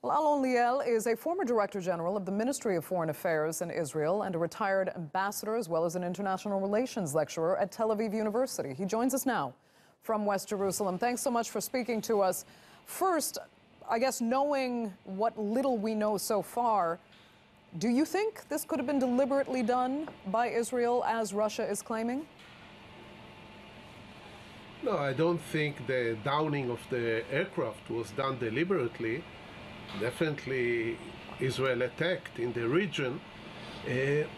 Well, Alon Liel is a former Director General of the Ministry of Foreign Affairs in Israel and a retired ambassador as well as an international relations lecturer at Tel Aviv University. He joins us now from West Jerusalem. Thanks so much for speaking to us. First, I guess knowing what little we know so far, do you think this could have been deliberately done by Israel as Russia is claiming? No, I don't think the downing of the aircraft was done deliberately. Definitely Israel attacked in the region.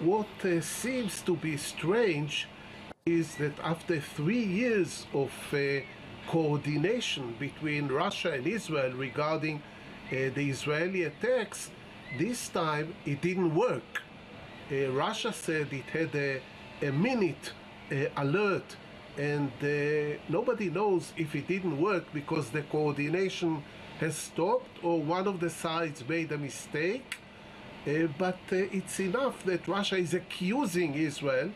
What seems to be strange is that after 3 years of coordination between Russia and Israel regarding the Israeli attacks, this time it didn't work. Russia said it had a minute alert, and nobody knows if it didn't work because the coordination has stopped or one of the sides made a mistake. But it's enough that Russia is accusing Israel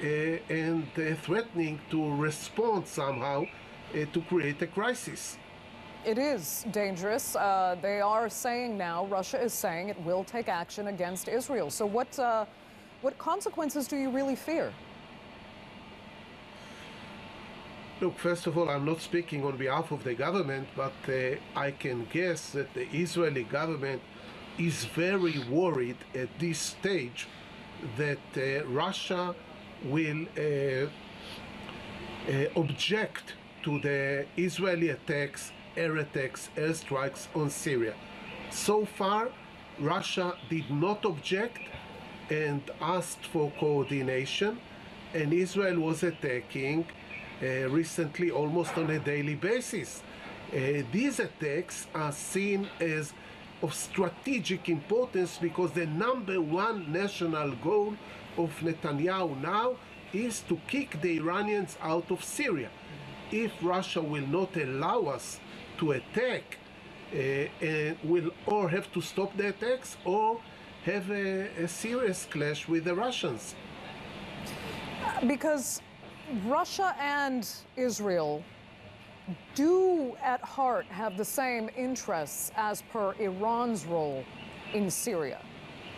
and threatening to respond somehow to create a crisis. It is dangerous. They are saying now, Russia is saying it will take action against Israel. So what consequences do you really fear? Look, first of all, I'm not speaking on behalf of the government, but I can guess that the Israeli government is very worried at this stage that Russia will object to the Israeli attacks, airstrikes on Syria. So far, Russia did not object and asked for coordination, and Israel was attacking recently almost on a daily basis. These attacks are seen as of strategic importance because the #1 national goal of Netanyahu now is to kick the Iranians out of Syria. If Russia will not allow us to attack, will or have to stop the attacks or have a serious clash with the Russians. Because Russia and Israel do at heart have the same interests as per Iran's role in Syria.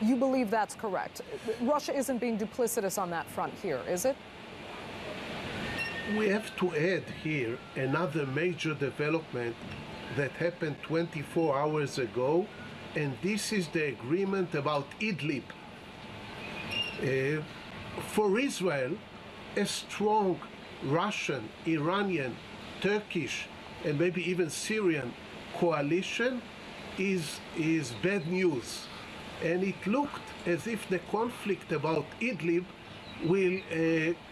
You believe that's correct? Russia isn't being duplicitous on that front here, is it? We have to add here another major development that happened 24 hours ago, and this is the agreement about Idlib. For Israel, a strong Russian, Iranian, Turkish, and maybe even Syrian coalition is bad news. And it looked as if the conflict about Idlib will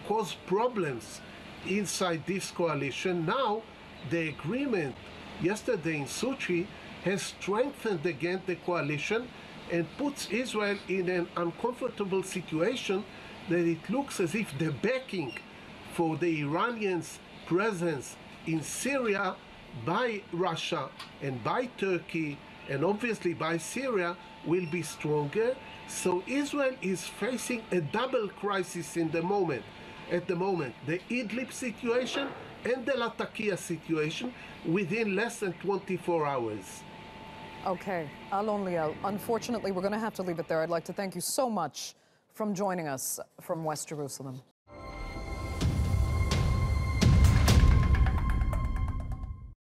cause problems inside this coalition. Now, the agreement yesterday in Sochi has strengthened again the coalition and puts Israel in an uncomfortable situation that it looks as if the backing for the Iranians' presence in Syria by Russia and by Turkey and obviously by Syria will be stronger. So Israel is facing a double crisis at the moment, the Idlib situation and the Latakia situation within less than 24 hours. Okay, Alon Liel, unfortunately, we're going to have to leave it there. I'd like to thank you so much for joining us from West Jerusalem.